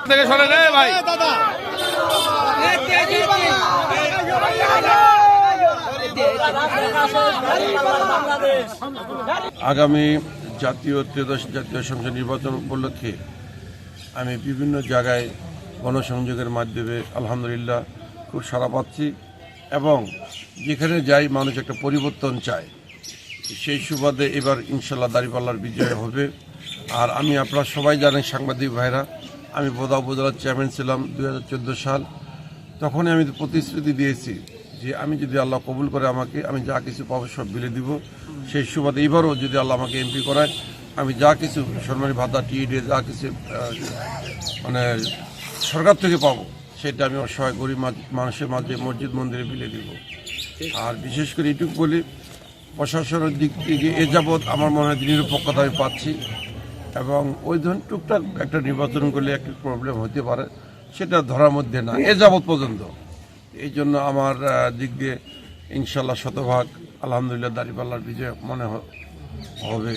থেকে সরে রে ভাই। আগামী জাতীয় ত্রয়োদশ জাতীয় সংসদ নির্বাচন উপলক্ষে আমি বিভিন্ন জায়গায় গণসংযোগের মাধ্যমে আলহামদুলিল্লাহ খুব সাড়া পাচ্ছি এবং যেখানে যাই মানুষ একটা পরিবর্তন চায়। সেই সুবাদে এবার ইনশাল্লাহ দাঁড়িপাল্লার বিজয় হবে। আর আমি আপনারা সবাই জানেন সাংবাদিক ভাইরা, আমি বোদা উপজেলার চেয়ারম্যান ছিলাম 2014 সাল। তখনই আমি প্রতিশ্রুতি দিয়েছি যে আমি যদি আল্লাহ কবুল করে আমাকে, আমি যা কিছু পাবো সব বিলে দিব। সেই সুবাদে এবারও যদি আল্লাহ আমাকে এমপি করায়, আমি যা কিছু সরকারি ভাতা টিএডি যা কিছু মানে সরকার থেকে পাবো সেটা আমি অসহায় গরিব মানুষের মাঝে মসজিদ মন্দিরে বিলে দিব। আর বিশেষ করে এটুকু বলি, প্রশাসনের দিক থেকে এ যাবৎ আমার মনে হয় নিরপেক্ষতা আমি পাচ্ছি এবং ওই ধরনের টুকটাক একটা নির্বাচন করলে একটা প্রবলেম হতে পারে, সেটা ধরার মধ্যে না এ যাবৎ পর্যন্ত। এই জন্য আমার দিক দিয়ে ইনশাল্লাহ শতভাগ আলহামদুলিল্লাহ দাঁড়িপাল্লার বিজয় মনে হবে।